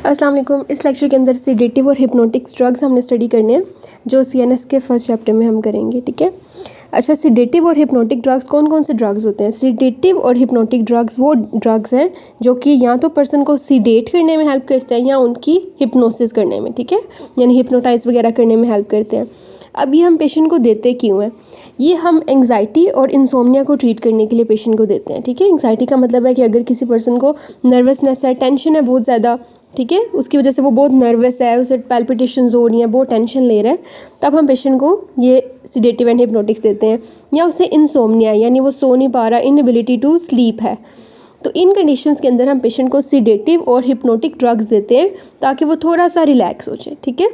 अस्सलाम वालेकुम। इस लेक्चर के अंदर सीडेटिव और हिप्नोटिक्स ड्रग्स हमने स्टडी करने हैं जो सीएनएस के फर्स्ट चैप्टर में हम करेंगे। ठीक है। अच्छा, सीडेटिव और हिप्नोटिक ड्रग्स कौन कौन से ड्रग्स होते हैं? सीडेटिव और हिप्नोटिक ड्रग्स वो ड्रग्स हैं जो कि या तो पर्सन को सीडेट करने में हेल्प करते हैं या उनकी हिप्नोसिस करने में, ठीक है, यानी हिप्नोटाइज वगैरह करने में हेल्प करते हैं। अब ये हम पेशेंट को देते क्यों हैं? ये हम एंग्जाइटी और इंसोम्निया को ट्रीट करने के लिए पेशेंट को देते हैं। ठीक है। एंग्जाइटी का मतलब है कि अगर किसी पर्सन को नर्वसनेस है, टेंशन है बहुत ज़्यादा, ठीक है, उसकी वजह से वो बहुत नर्वस है, उसे पैल्पिटेशंस हो रही हैं, बहुत टेंशन ले रहा है, तब हम पेशेंट को ये सीडेटिव एंड हिप्नोटिक्स देते हैं। या उसे इंसोम्निया यानी वो सो नहीं पा रहा, इनएबिलिटी टू स्लीप है, तो इन कंडीशंस के अंदर हम पेशेंट को सीडेटिव और हिप्नोटिक ड्रग्स देते हैं ताकि वो थोड़ा सा रिलैक्स हो जाए। ठीक है।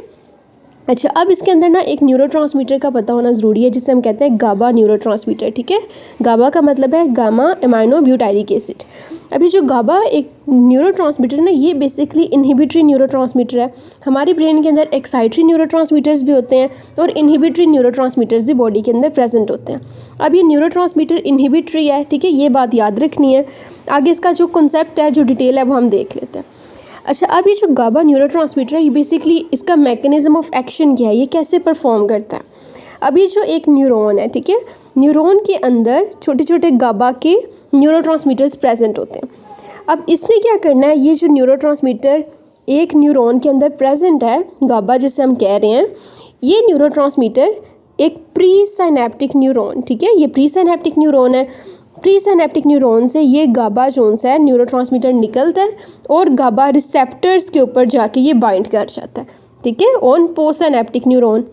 अच्छा, अब इसके अंदर ना एक न्यूरोट्रांसमीटर का पता होना ज़रूरी है जिसे हम कहते हैं गाबा न्यूरोट्रांसमीटर। ठीक है। गाबा का मतलब है गामा एमाइनो ब्यूटाइरिक एसिड। अभी जो गाबा एक न्यूरोट्रांसमीटर ना, ये बेसिकली इनहिबिटरी न्यूरोट्रांसमीटर है। हमारे ब्रेन के अंदर एक्साइटरी न्यूरोट्रांसमीटर्स भी होते हैं और इनहिबिटरी न्यूरोट्रांसमीटर्स भी बॉडी के अंदर प्रेजेंट होते हैं। अब ये न्यूरोट्रांसमीटर इनहिबिटरी है, ठीक है, ये बात याद रखनी है। आगे इसका जो कॉन्सेप्ट है, जो डिटेल है, वो हम देख लेते हैं। अच्छा, अब ये जो गाबा न्यूरोट्रांसमीटर है, ये बेसिकली इसका मैकेनिज्म ऑफ एक्शन क्या है, ये कैसे परफॉर्म करता है? अब ये जो एक न्यूरॉन है, ठीक है, न्यूरॉन के अंदर छोटे छोटे गाबा के न्यूरोट्रांसमीटर्स प्रेजेंट होते हैं। अब इसने क्या करना है, ये जो न्यूरोट्रांसमीटर एक न्यूरॉन के अंदर प्रेजेंट है, गाबा जिसे हम कह रहे हैं, ये न्यूरोट्रांसमीटर एक प्री साइनेप्टिक न्यूरॉन, ठीक है, ये प्री साइनेप्टिक न्यूरॉन है। प्री साइनेप्टिक न्यूरॉन से ये गाबा जोन सा है न्यूरोट्रांसमीटर निकलता है और गाबा रिसेप्टर्स के ऊपर जाके ये बाइंड कर जाता है, ठीक है, ऑन पोस्ट साइनेप्टिक न्यूरॉन।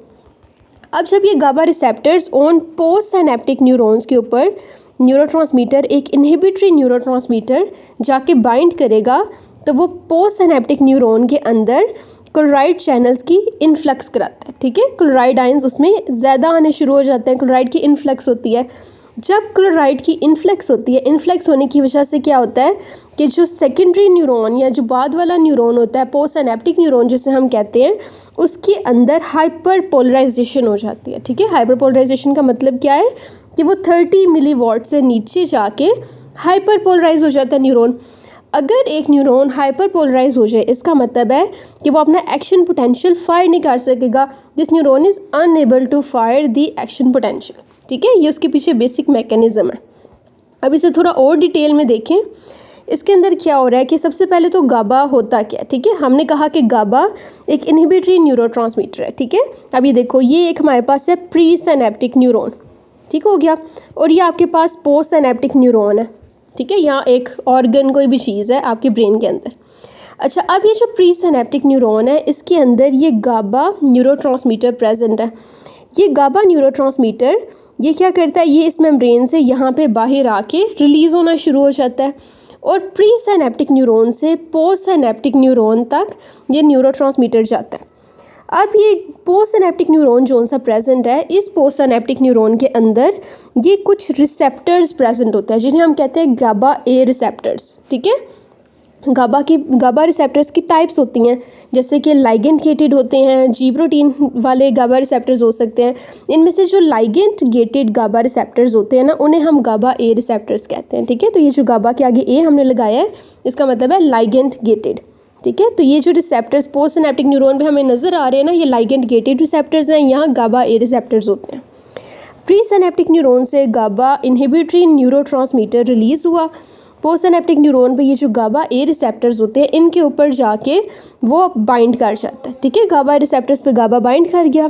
अब जब ये GABA receptors on post synaptic neurons के ऊपर न्यूरोट्रांसमीटर एक इनहिबिटरी न्यूरोट्रांसमीटर जाके बाइंड करेगा, तो वो पोस्ट साइनेप्टिक न्यूरॉन के अंदर क्लोराइड चैनल्स की इन्फ्लक्स कराता है। ठीक है। क्लोराइड आयंस उसमें ज़्यादा आने शुरू हो जाते हैं, क्लोराइड की इन्फ्लक्स होती है। जब क्लोराइड की इन्फ्लक्स होती है, इन्फ्लक्स होने की वजह से क्या होता है कि जो सेकेंडरी न्यूरॉन या जो बाद वाला न्यूरॉन होता है, पोस्ट साइनेप्टिक न्यूरॉन जिसे हम कहते हैं, उसके अंदर हाइपर पोलराइजेशन हो जाती है। ठीक है। हाइपर पोलराइजेशन का मतलब क्या है कि वो 30 मिलीवॉट से नीचे जाके हाइपर पोलराइज हो जाता है न्यूरॉन। अगर एक न्यूरॉन हाइपर पोलराइज हो जाए, इसका मतलब है कि वो अपना एक्शन पोटेंशियल फायर नहीं कर सकेगा। This neuron is unable to fire the action potential. ठीक है। ये उसके पीछे बेसिक मैकेनिज्म है। अब इसे थोड़ा और डिटेल में देखें। इसके अंदर क्या हो रहा है कि सबसे पहले तो गाबा होता क्या है, ठीक है, हमने कहा कि गाबा एक इनहिबिटरी न्यूरोट्रांसमीटर है। ठीक है। अब ये देखो, ये एक हमारे पास है प्री साइनेप्टिक न्यूरॉन, ठीक हो गया, और ये आपके पास पोस्ट साइनेप्टिक न्यूरॉन है। ठीक है। यहाँ एक ऑर्गन कोई भी चीज़ है आपके ब्रेन के अंदर। अच्छा, अब ये जो प्री साइनेप्टिक न्यूरॉन है, इसके अंदर ये गाबा न्यूरोट्रांसमीटर प्रेजेंट है। ये गाबा न्यूरोट्रांसमीटर ये क्या करता है, ये इस मेम्ब्रेन से यहाँ पे बाहर आके रिलीज़ होना शुरू हो जाता है और प्री साइनेप्टिक न्यूरॉन से पोस्ट साइनेप्टिक न्यूरॉन तक ये न्यूरोट्रांसमीटर जाता है। अब ये पोस्ट साइनेप्टिक न्यूरॉन जो सा प्रेजेंट है, इस पोस्ट साइनेप्टिक न्यूरॉन के अंदर ये कुछ रिसेप्टर्स प्रेजेंट होता है जिन्हें हम कहते हैं गाबा ए रिसेप्टर्स। ठीक है। गाबा रिसेप्टर्स की टाइप्स होती हैं, जैसे कि लाइगेंड गेटेड होते हैं, जी प्रोटीन वाले गाबा रिसेप्टर्स हो सकते हैं। इनमें से जो लाइगेंड गेटेड गाबा रिसेप्टर्स होते हैं ना, उन्हें हम गाबा ए रिसेप्टर्स कहते हैं। ठीक है। तो ये जो गाबा के आगे ए हमने लगाया है, इसका मतलब है लाइगेंड गेटेड। ठीक है। तो ये जो रिसेप्टर्स पोस्ट सिनेप्टिक न्यूरॉन पे हमें नज़र आ रहे हैं ना, ये लाइगेंड गेटेड रिसेप्टर्स हैं, यहाँ गाबा ए रिसेप्टर्स होते हैं। प्री सिनेप्टिक न्यूरॉन से गाबा इनहिबिटरी न्यूरोट्रांसमीटर रिलीज़ हुआ, पोस्ट सिनेप्टिक न्यूरॉन पे ये जो गाबा ए रिसेप्टर्स होते हैं, इनके ऊपर जाके वो बाइंड कर जाता है। ठीक है। गाबा रिसेप्टर्स पे गाबा बाइंड कर गया।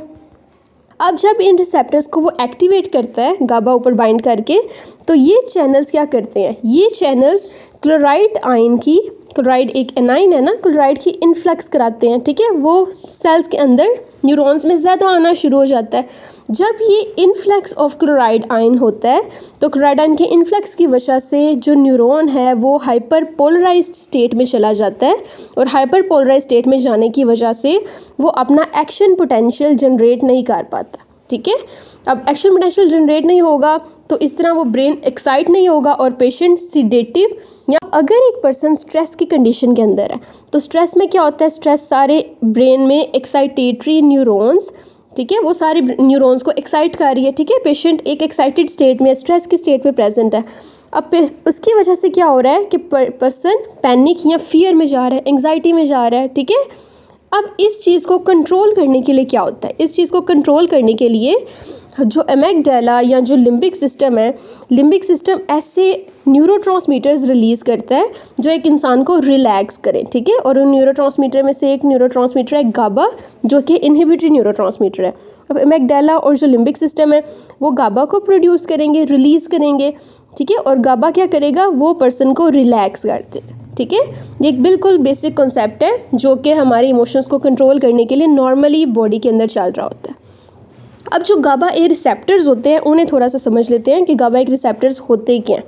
अब जब इन रिसेप्टर्स को वो एक्टिवेट करता है गाबा ऊपर बाइंड करके, तो ये चैनल्स क्या करते हैं, ये चैनल्स क्लोराइड आयन की, क्लोराइड एक एनाइन है ना, क्लोराइड की इन्फ्लक्स कराते हैं। ठीक है। वो सेल्स के अंदर न्यूरॉन्स में ज़्यादा आना शुरू हो जाता है। जब ये इन्फ्लक्स ऑफ क्लोराइड आयन होता है, तो क्लोराइड आयन के इन्फ्लक्स की वजह से जो न्यूरॉन है वो हाइपर पोलराइज्ड स्टेट में चला जाता है और हाइपर पोलराइज्ड स्टेट में जाने की वजह से वो अपना एक्शन पोटेंशियल जनरेट नहीं कर पाता। ठीक है। अब एक्शन पोटेंशियल जनरेट नहीं होगा तो इस तरह वो ब्रेन एक्साइट नहीं होगा और पेशेंट सीडेटिव, या अगर एक पर्सन स्ट्रेस की कंडीशन के अंदर है, तो स्ट्रेस में क्या होता है, स्ट्रेस सारे ब्रेन में एक्साइटेटरी न्यूरॉन्स ठीक है, वो सारे न्यूरॉन्स को एक्साइट कर रही है, ठीक है। पेशेंट एक एक्साइटेड स्टेट में, स्ट्रेस की स्टेट में प्रेजेंट है। अब उसकी वजह से क्या हो रहा है कि पर्सन पैनिक या फियर में जा रहा है, एंग्जाइटी में जा रहा है, ठीक है। अब इस चीज़ को कंट्रोल करने के लिए क्या होता है, इस चीज़ को कंट्रोल करने के लिए जो अमेगडाला या जो लिम्बिक सिस्टम है, लिम्बिक सिस्टम ऐसे न्यूरोट्रांसमीटर्स रिलीज़ करता है जो एक इंसान को रिलैक्स करें, ठीक है। और उन न्यूरोट्रांसमीटर में से एक न्यूरोट्रांसमीटर है गाबा, जो कि इनहिबिटरी न्यूरोट्रांसमीटर है। अब अमेगडाला और जो लिम्बिक सिस्टम है वो गाबा को प्रोड्यूस करेंगे, रिलीज़ करेंगे, ठीक है। और गाबा क्या करेगा, वो पर्सन को रिलैक्स कर देगा, ठीक है। ये एक बिल्कुल बेसिक कॉन्सेप्ट है जो कि हमारे इमोशंस को कंट्रोल करने के लिए नॉर्मली बॉडी के अंदर चल रहा होता है। अब जो गाबा ए रिसेप्टर्स होते हैं उन्हें थोड़ा सा समझ लेते हैं कि गाबा ए रिसेप्टर्स होते क्या हैं।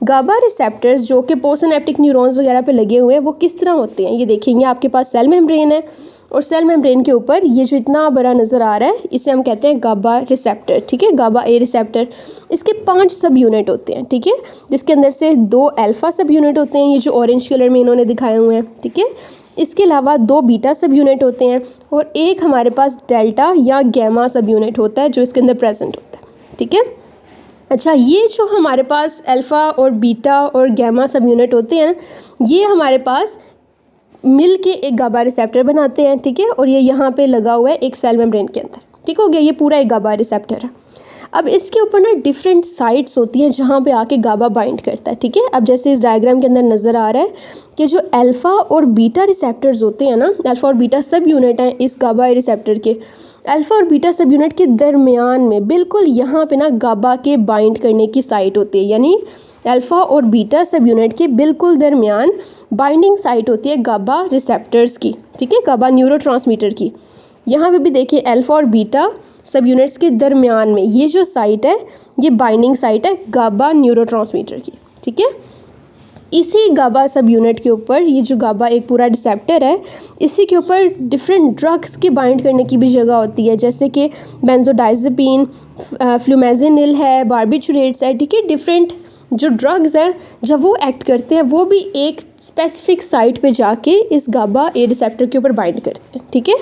गाबा रिसेप्टर्स जो कि पोस्टसिनेप्टिक न्यूरॉन्स वगैरह पे लगे हुए हैं वो किस तरह होते हैं, ये देखेंगे। आपके पास सेल मेम्ब्रेन है और सेल मेम्ब्रेन के ऊपर ये जो इतना बड़ा नज़र आ रहा है इसे हम कहते हैं गाबा रिसेप्टर, ठीक है, गाबा ए रिसेप्टर। इसके 5 सब यूनिट होते हैं, ठीक है, जिसके अंदर से 2 अल्फ़ा सब यूनिट होते हैं, ये जो ऑरेंज कलर में इन्होंने दिखाए हुए हैं, ठीक है। इसके अलावा 2 बीटा सब यूनिट होते हैं और एक हमारे पास डेल्टा या गैमा सब यूनिट होता है जो इसके अंदर प्रेजेंट होता है, ठीक है। अच्छा, ये जो हमारे पास अल्फ़ा और बीटा और गैमा सब यूनिट होते हैं ये हमारे पास मिल के एक गाबा रिसेप्टर बनाते हैं, ठीक है। और ये यहाँ पे लगा हुआ है एक सेल मेम्ब्रेन के अंदर, ठीक हो गया, ये पूरा एक गाबा रिसेप्टर है। अब इसके ऊपर ना डिफरेंट साइट्स होती हैं जहाँ पे आके गाबा बाइंड करता है, ठीक है। अब जैसे इस डायग्राम के अंदर नज़र आ रहा है कि जो अल्फ़ा और बीटा रिसेप्टर्स होते हैं ना, अल्फ़ा और बीटा सब यूनिट हैं इस गाबा रिसेप्टर के, अल्फ़ा और बीटा सब यूनिट के दरमियान में बिल्कुल यहाँ पे ना गाबा के बाइंड करने की साइट होती है, यानी अल्फ़ा और बीटा सब यूनिट के बिल्कुल दरमियान बाइंडिंग साइट होती है गाबा रिसेप्टर्स की, ठीक है, गाबा न्यूरोट्रांसमीटर की। यहाँ पे भी देखिए अल्फ़ा और बीटा सब यूनिट्स के दरमियान में ये जो साइट है ये बाइंडिंग साइट है गाबा न्यूरोट्रांसमीटर की, ठीक है। इसी गाबा सब यूनिट के ऊपर ये जो गाबा एक पूरा रिसेप्टर है इसी के ऊपर डिफरेंट ड्रग्स के बाइंड करने की भी जगह होती है, जैसे कि बेंजोडाइज़ेपिन, फ्लूमेज़िनिल है, बार्बिचुरेट्स है, ठीक है। डिफरेंट जो ड्रग्स हैं जब वो एक्ट करते हैं वो भी एक स्पेसिफिक साइट पे जाके इस गाबा ए रिसेप्टर के ऊपर बाइंड करते हैं, ठीक है।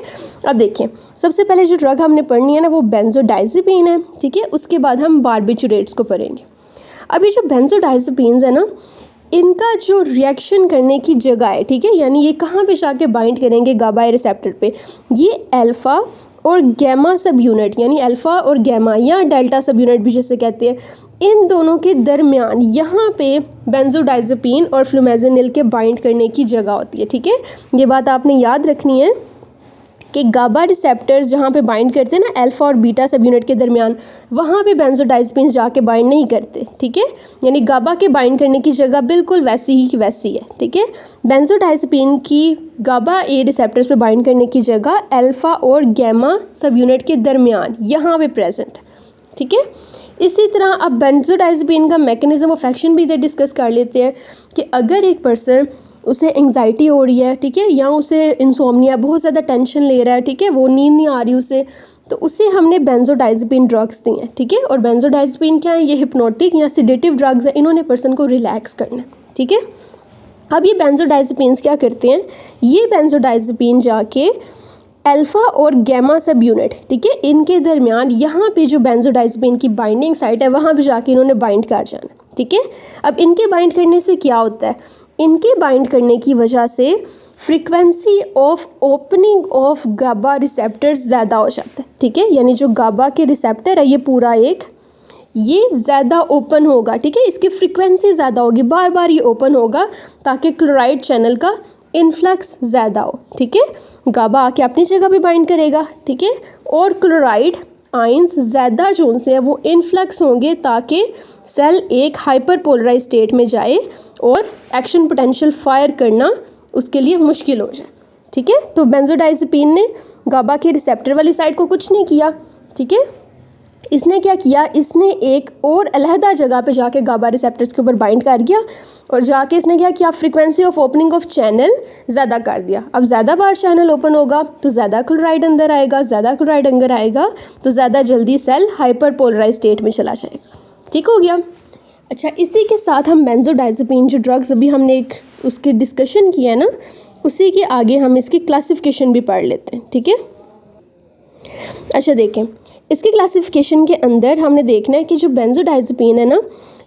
अब देखिए सबसे पहले जो ड्रग हमने पढ़नी है ना वो बेंजोडाइज़ेपिन है, ठीक है। उसके बाद हम बार्बिचुरेट्स को पढ़ेंगे। अब ये जो बेंजोडाइज़ेपिन्स है ना इनका जो रिएक्शन करने की जगह है, ठीक है, यानी ये कहाँ पे जाके बाइंड करेंगे गाबा ए रिसेप्टर पे, ये अल्फ़ा और गैमा सब यूनिट यानी अल्फ़ा और गैमा या डेल्टा सब यूनिट भी जैसे कहते हैं, इन दोनों के दरमियान यहाँ पे बेंजोडाइज़ेपिन और फ्लूमेज़िनिल के बाइंड करने की जगह होती है, ठीक है। ये बात आपने याद रखनी है कि गाबा रिसेप्टर्स जहाँ पे बाइंड करते हैं ना अल्फ़ा और बीटा सब यूनिट के दरमियान, वहाँ पे बेंजोडाइज़ेपिन्स जाके बाइंड नहीं करते, ठीक है। यानी गाबा के बाइंड करने की जगह बिल्कुल वैसी ही की वैसी है, ठीक है। बेंजोडाइज़ेपिन की गाबा ए रिसेप्टर्स पे बाइंड करने की जगह अल्फ़ा और गैमा सब यूनिट के दरमियान यहाँ पे प्रेजेंट है, ठीक है। इसी तरह अब बेंजोडाइज़ेपिन का मैकेनिज्म ऑफ एक्शन भी इधर डिस्कस कर लेते हैं कि अगर एक पर्सन उसे एंग्जाइटी हो रही है, ठीक है, या उसे इंसोम्निया बहुत ज़्यादा टेंशन ले रहा है, ठीक है, वो नींद नहीं आ रही उसे, तो उसे हमने बेंजोडाइज़ेपिन ड्रग्स दी हैं, ठीक है। और बेंजोडाइज़ेपिन क्या है, ये हिप्नोटिक या सिडेटिव ड्रग्स हैं, इन्होंने पर्सन को रिलैक्स करना है, ठीक है। अब ये बेंजोडाइज़ेपिन्स क्या करते हैं, ये बेंजोडाइज़ेपिन जाके अल्फ़ा और गैमा सब यूनिट, ठीक है, इनके दरमियान यहाँ पे जो बेंजोडाइज़ेपिन की बाइंडिंग साइट है वहाँ पे जाके इन्होंने बाइंड कर जाना, ठीक है। अब इनके बाइंड करने से क्या होता है, इनके बाइंड करने की वजह से frequency of opening of GABA receptors ज़्यादा हो जाता है, ठीक है। यानी जो गाबा के रिसेप्टर है ये पूरा एक ये ज़्यादा ओपन होगा, ठीक है, इसकी फ्रीक्वेंसी ज़्यादा होगी, बार बार ये ओपन होगा ताकि क्लोराइड चैनल का इन्फ्लक्स ज़्यादा हो, ठीक है। गाबा आके अपनी जगह पे बाइंड करेगा, ठीक है, और क्लोराइड आयंस ज़्यादा जो उनसे है वो इन्फ्लक्स होंगे ताकि सेल एक हाइपर पोलराइज स्टेट में जाए और एक्शन पोटेंशियल फायर करना उसके लिए मुश्किल हो जाए, ठीक है। तो बेंजोडाइज़ेपिन ने गाबा के रिसेप्टर वाली साइड को कुछ नहीं किया, ठीक है। इसने क्या किया, इसने एक और अलहदा जगह पे जाके गाबा रिसेप्टर्स के ऊपर बाइंड कर दिया और जाके इसने क्या किया, frequency of opening of channel ज़्यादा कर दिया। अब ज़्यादा बार चैनल ओपन होगा तो ज़्यादा क्लोराइड अंदर आएगा, ज़्यादा क्लोराइड अंदर आएगा तो ज़्यादा जल्दी सेल हाइपर पोलराइज स्टेट में चला जाएगा, ठीक हो गया। अच्छा, इसी के साथ हम बेंजोडाइज़ेपिन जो ड्रग्स अभी हमने एक उसकी डिस्कशन किया है ना, उसी के आगे हम इसकी क्लासिफिकेशन भी पढ़ लेते हैं, ठीक है। अच्छा देखें, इसकी क्लासिफिकेशन के अंदर हमने देखना है कि जो बेंजोडाइज़ेपिन है ना,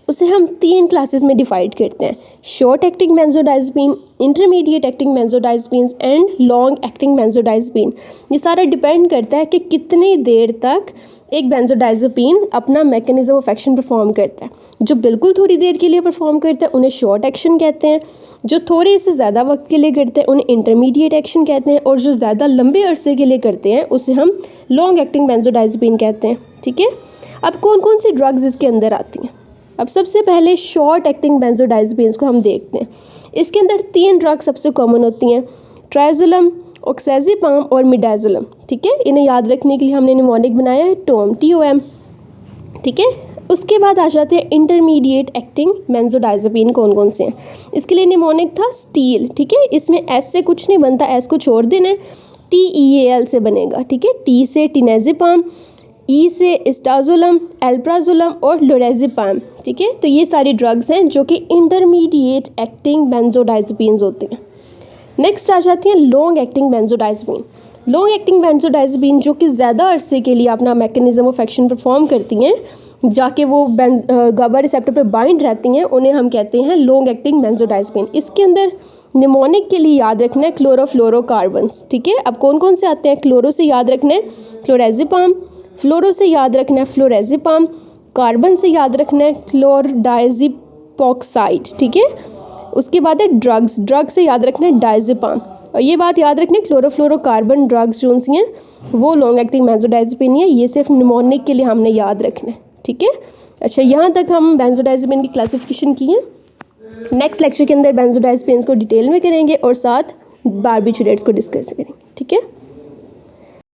उसे हम 3 क्लासेस में डिवाइड करते हैं। Short acting benzodiazepine, intermediate acting benzodiazepines and long acting benzodiazepine. ये सारा डिपेंड करता है कि कितनी देर तक एक बेंजोडाइज़ेपिन अपना मैकेनिज्म ऑफ एक्शन परफॉर्म करता है। जो बिल्कुल थोड़ी देर के लिए परफॉर्म करते हैं उन्हें शॉर्ट एक्शन कहते हैं, जो थोड़े से ज़्यादा वक्त के लिए करते हैं उन्हें इंटरमीडिएट एक्शन कहते हैं, और जो ज़्यादा लंबे अरसे के लिए करते हैं उसे हम लॉन्ग एक्टिंग बेंजोडाइज़ेपिन कहते हैं। ठीक है, अब कौन कौन सी ड्रग्स इसके अंदर आती हैं। अब सबसे पहले शॉर्ट एक्टिंग बेंजोडाइज़ेपिन्स को हम देखते हैं। इसके अंदर 3 ड्रग्स सबसे कॉमन होती हैं, ट्राइजोलम, ऑक्सीज़िपाम और मिडाज़ोलम। ठीक है, इन्हें याद रखने के लिए हमने निमोनिक बनाया है TOM। ठीक है, उसके बाद आ जाते हैं इंटरमीडिएट एक्टिंग बेंजोडाइज़ेपिन कौन कौन से हैं। इसके लिए निमोनिक था स्टील। ठीक है, इसमें एस से कुछ नहीं बनता, एस को छोड़ देना है, TEAL से बनेगा। ठीक है, टी से टिनेज़िपाम, ई से इस्टाजोलम, एल्प्राजोलम और लोरेज़िपाम। ठीक है, तो ये सारी ड्रग्स हैं जो कि इंटरमीडिएट एक्टिंग बेंजोडाइज़ेपिन्स होते हैं। नेक्स्ट आ जाती हैं लॉन्ग एक्टिंग बेंजोडाइज़ेपिन। लॉन्ग एक्टिंग बेंजोडाइज़ेपिन जो कि ज़्यादा अरसे के लिए अपना मैकेनिज्म ऑफ एक्शन परफॉर्म करती हैं, जाके वो गाबा रिसेप्टर पर बाइंड रहती हैं, उन्हें हम कहते हैं लॉन्ग एक्टिंग बेंजोडाइज़ेपिन। इसके अंदर निमोनिक के लिए याद रखना है क्लोरोफ्लोरोकार्बन्स। ठीक है, अब कौन कौन से आते हैं। क्लोरो से याद रखना है क्लोरेज़िपाम, फ्लोरो से याद रखना है फ्लोरेज़िपाम, कार्बन से याद रखना है क्लोरडाइज़िपोक्साइड। ठीक है, उसके बाद है ड्रग से याद रखना है डायज़ेपाम। और ये बात याद रखना है क्लोरोफ्लोरोकार्बन ड्रग्स जो सी हैं वो लॉन्ग एक्टिंग बेंजोडाइज़ेपिन है, ये सिर्फ निमोनिक के लिए हमने याद रखना है। ठीक है, अच्छा यहाँ तक हम बेंजोडाइज़ेपिन की क्लासिफिकेशन की है। नेक्स्ट लेक्चर के अंदर बेंजोडाइज़ेपिन्स को डिटेल में करेंगे और साथ बारबिचुरेट्स को डिस्कस करेंगे। ठीक है।